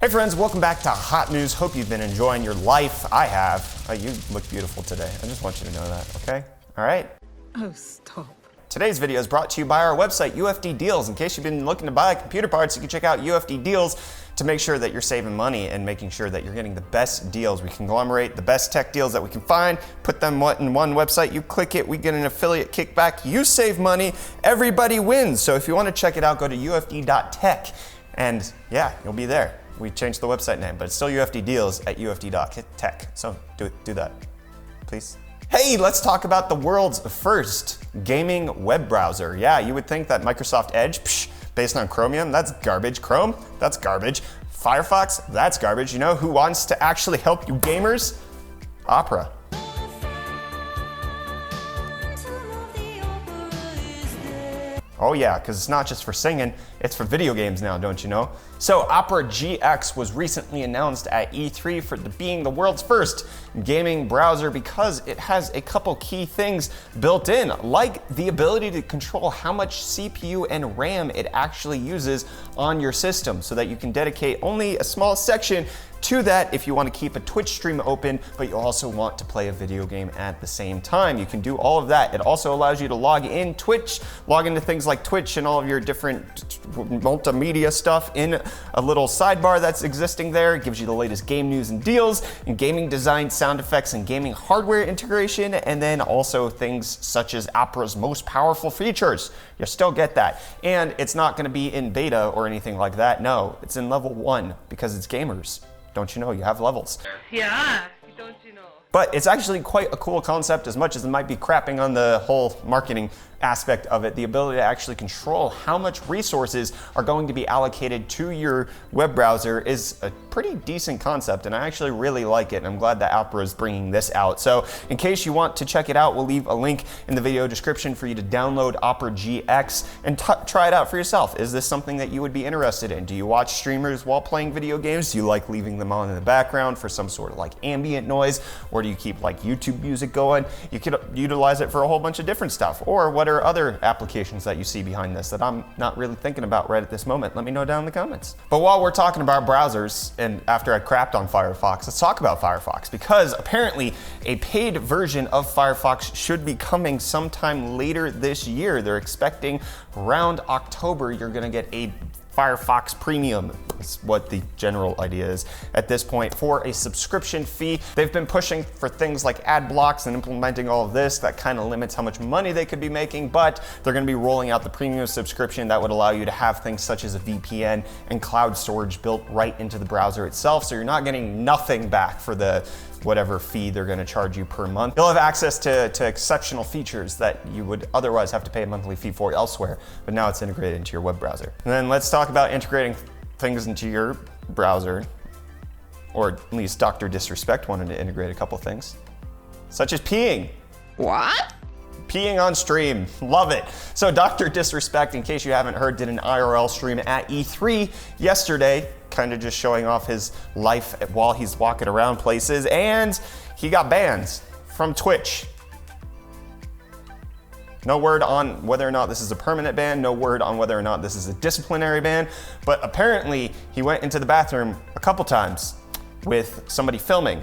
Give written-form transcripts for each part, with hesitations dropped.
Hey friends, welcome back to Hot News. Hope you've been enjoying your life. I have. Oh, you look beautiful today. I just want you to know that, okay? All right? Oh, stop. Today's video is brought to you by our website, UFD Deals. In case you've been looking to buy computer parts, you can check out UFD Deals to make sure that you're saving money and making sure that you're getting the best deals. We conglomerate the best tech deals that we can find, put them in one website, you click it, we get an affiliate kickback, you save money, everybody wins. So if you want to check it out, go to ufd.tech and yeah, you'll be there. We changed the website name, but it's still UFD Deals at ufd.tech. So do that, please. Hey, let's talk about the world's first gaming web browser. Yeah, you would think that Microsoft Edge, based on Chromium, that's garbage. Chrome, that's garbage. Firefox, that's garbage. You know who wants to actually help you gamers? Opera. Oh yeah, because it's not just for singing, it's for video games now, don't you know? So Opera GX was recently announced at E3 for being the world's first gaming browser because it has a couple key things built in, like the ability to control how much CPU and RAM it actually uses on your system so that you can dedicate only a small section to that if you want to keep a Twitch stream open, but you also want to play a video game at the same time. You can do all of that. It also allows you to log into things like Twitch and all of your different multimedia stuff in a little sidebar that's existing there. It gives you the latest game news and deals, and gaming design, sound effects, and gaming hardware integration, and then also things such as Opera's most powerful features. You still get that. And it's not going to be in beta or anything like that. No, it's in level 1 because it's gamers. Don't you know you have levels? Yeah, don't you know? But it's actually quite a cool concept, as much as it might be crapping on the whole marketing aspect of it. The ability to actually control how much resources are going to be allocated to your web browser is a pretty decent concept, and I actually really like it, and I'm glad that Opera is bringing this out. So in case you want to check it out, we'll leave a link in the video description for you to download Opera GX and try it out for yourself. Is this something that you would be interested in? Do you watch streamers while playing video games? Do you like leaving them on in the background for some sort of like ambient noise? Or do you keep like YouTube music going? You could utilize it for a whole bunch of different stuff. Or what are other applications that you see behind this that I'm not really thinking about right at this moment? Let me know down in the comments. But while we're talking about browsers, and after I crapped on Firefox, let's talk about Firefox, because apparently a paid version of Firefox should be coming sometime later this year. They're expecting around October you're gonna get a Firefox Premium is what the general idea is at this point, for a subscription fee. They've been pushing for things like ad blocks and implementing all of this that kind of limits how much money they could be making, but they're going to be rolling out the premium subscription that would allow you to have things such as a VPN and cloud storage built right into the browser itself, so you're not getting nothing back for the whatever fee they're going to charge you per month. You'll have access to exceptional features that you would otherwise have to pay a monthly fee for elsewhere, but now it's integrated into your web browser. And then let's talk about integrating things into your browser, or at least Dr. Disrespect wanted to integrate a couple things, such as peeing. What? Peeing on stream, love it. So Dr. Disrespect, in case you haven't heard, did an IRL stream at E3 yesterday, kind of just showing off his life while he's walking around places, and he got banned from Twitch. No word on whether or not this is a permanent ban, no word on whether or not this is a disciplinary ban, but apparently he went into the bathroom a couple times with somebody filming,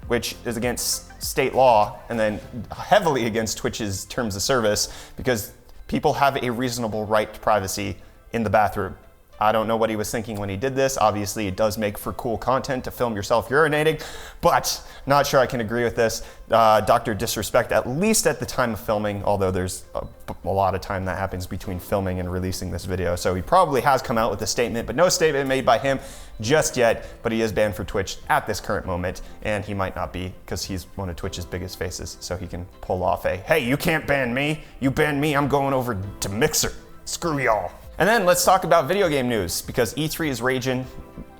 which is against state law and then heavily against Twitch's terms of service, because people have a reasonable right to privacy in the bathroom. I don't know what he was thinking when he did this. Obviously, it does make for cool content to film yourself urinating, but not sure I can agree with this. Dr. Disrespect, at least at the time of filming, although there's a lot of time that happens between filming and releasing this video, so he probably has come out with a statement, but no statement made by him just yet. But he is banned for Twitch at this current moment, and he might not be, because he's one of Twitch's biggest faces, so he can pull off a, hey, you can't ban me, you ban me, I'm going over to Mixer, screw y'all. And then let's talk about video game news, because E3 is raging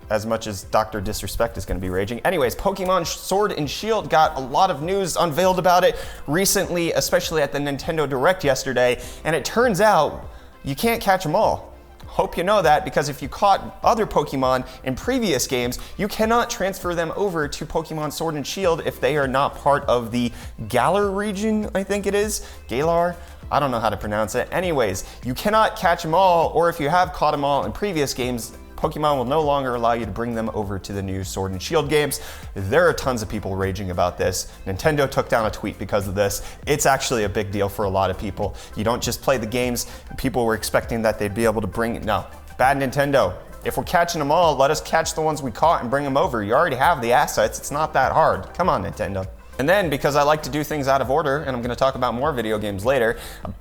as much as Dr. Disrespect is going to be raging. Anyways, Pokemon Sword and Shield got a lot of news unveiled about it recently, especially at the Nintendo Direct yesterday, and it turns out you can't catch them all. Hope you know that, because if you caught other Pokemon in previous games, you cannot transfer them over to Pokemon Sword and Shield if they are not part of the Galar region, I think it is. Galar? I don't know how to pronounce it. Anyways, you cannot catch them all, or if you have caught them all in previous games, Pokemon will no longer allow you to bring them over to the new Sword and Shield games. There are tons of people raging about this. Nintendo took down a tweet because of this. It's actually a big deal for a lot of people. You don't just play the games. People were expecting that they'd be able to bring it. No, bad Nintendo. If we're catching them all, let us catch the ones we caught and bring them over. You already have the assets. It's not that hard. Come on, Nintendo. And then, because I like to do things out of order, and I'm going to talk about more video games later,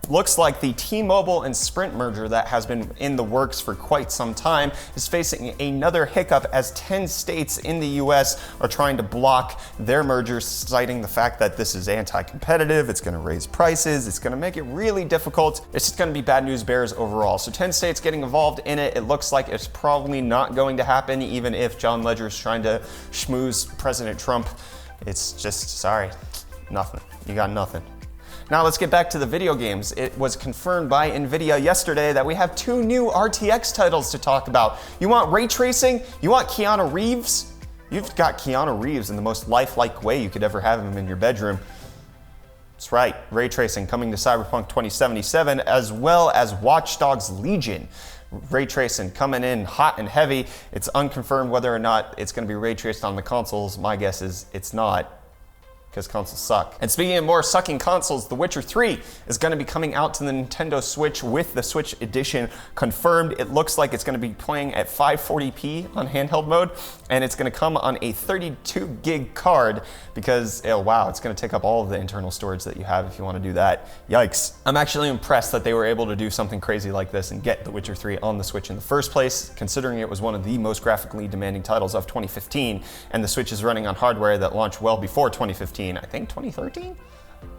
looks like the T-Mobile and Sprint merger that has been in the works for quite some time is facing another hiccup as 10 states in the US are trying to block their merger, citing the fact that this is anti-competitive, it's going to raise prices, it's going to make it really difficult. It's just going to be bad news bears overall. So 10 states getting involved in it. It looks like it's probably not going to happen, even if John Ledger's trying to schmooze President Trump. It's just, sorry, nothing. You got nothing. Now let's get back to the video games. It was confirmed by Nvidia yesterday that we have 2 new RTX titles to talk about. You want ray tracing? You want Keanu Reeves? You've got Keanu Reeves in the most lifelike way you could ever have him in your bedroom. That's right, ray tracing coming to Cyberpunk 2077, as well as Watch Dogs Legion. Ray tracing coming in hot and heavy. It's unconfirmed whether or not it's going to be ray traced on the consoles. My guess is it's not, because consoles suck. And speaking of more sucking consoles, The Witcher 3 is going to be coming out to the Nintendo Switch with the Switch Edition confirmed. It looks like it's going to be playing at 540p on handheld mode, and it's going to come on a 32 gig card because, oh wow, it's going to take up all of the internal storage that you have if you want to do that. Yikes. I'm actually impressed that they were able to do something crazy like this and get The Witcher 3 on the Switch in the first place, considering it was one of the most graphically demanding titles of 2015, and the Switch is running on hardware that launched well before 2015. I think 2013?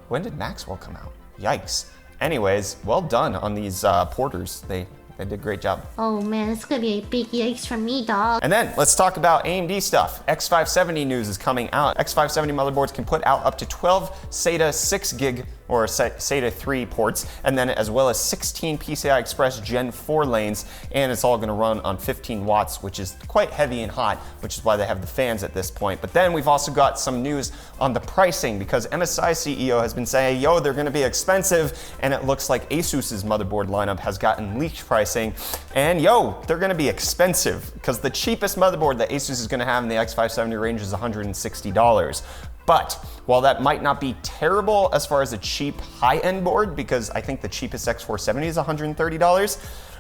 When did Maxwell come out? Yikes. Anyways, well done on these porters. They did a great job. Oh man, it's gonna be a big yikes from me, dog. And then let's talk about AMD stuff. X570 news is coming out. X570 motherboards can put out up to 12 SATA 6 gig or SATA 3 ports, and then as well as 16 PCI Express Gen 4 lanes, and it's all gonna run on 15 watts, which is quite heavy and hot, which is why they have the fans at this point. But then we've also got some news on the pricing, because MSI CEO has been saying, yo, they're gonna be expensive, and it looks like Asus's motherboard lineup has gotten leaked pricing, and yo, they're gonna be expensive, because the cheapest motherboard that Asus is gonna have in the X570 range is $160. But while that might not be terrible as far as a cheap high-end board, because I think the cheapest X470 is $130,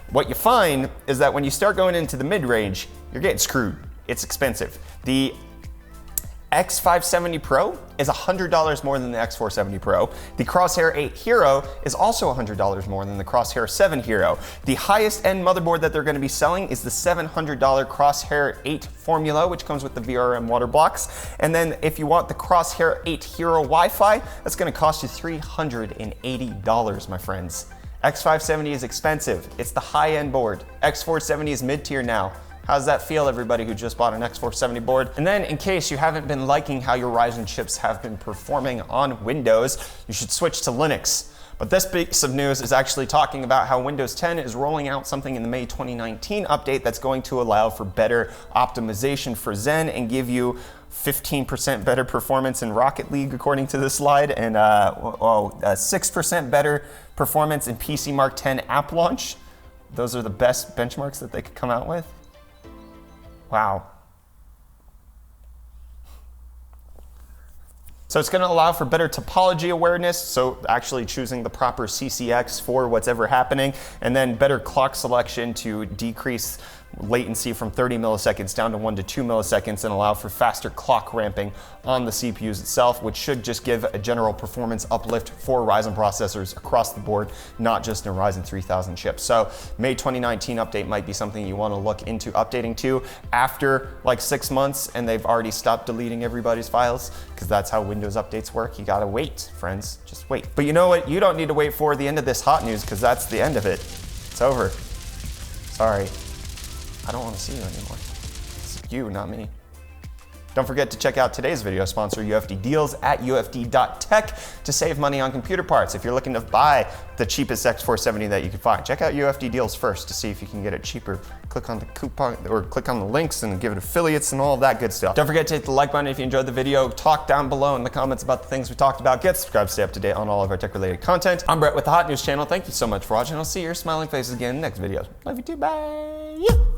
what you find is that when you start going into the mid-range, you're getting screwed. It's expensive. The X570 Pro is $100 more than the X470 Pro. The Crosshair 8 Hero is also $100 more than the Crosshair 7 Hero. The highest end motherboard that they're going to be selling is the $700 Crosshair 8 Formula, which comes with the VRM water blocks. And then if you want the Crosshair 8 Hero Wi-Fi, that's going to cost you $380, my friends. X570 is expensive. It's the high-end board. X470 is mid-tier now. How does that feel, everybody who just bought an X470 board? And then, in case you haven't been liking how your Ryzen chips have been performing on Windows, you should switch to Linux. But this piece of news is actually talking about how Windows 10 is rolling out something in the May 2019 update that's going to allow for better optimization for Zen and give you 15% better performance in Rocket League, according to this slide, and 6% better performance in PC Mark 10 app launch. Those are the best benchmarks that they could come out with. Wow. So it's going to allow for better topology awareness, so actually choosing the proper CCX for what's ever happening, and then better clock selection to decrease latency from 30 milliseconds down to 1 to 2 milliseconds and allow for faster clock ramping on the CPUs itself, which should just give a general performance uplift for Ryzen processors across the board, not just in Ryzen 3000 chips. So May 2019 update might be something you want to look into updating to after like 6 months and they've already stopped deleting everybody's files, because that's how Windows updates work. You gotta wait, friends, just wait. But you know what? You don't need to wait for the end of this hot news, because that's the end of it. It's over. Sorry. I don't want to see you anymore. It's you, not me. Don't forget to check out today's video sponsor, UFD Deals, at ufd.tech to save money on computer parts. If you're looking to buy the cheapest X470 that you can find, check out UFD Deals first to see if you can get it cheaper. Click on the coupon or click on the links and give it affiliates and all of that good stuff. Don't forget to hit the like button if you enjoyed the video. Talk down below in the comments about the things we talked about. Get subscribed, stay up to date on all of our tech-related content. I'm Brett with the Hot News Channel. Thank you so much for watching. I'll see your smiling faces again in the next video. Love you too. Bye.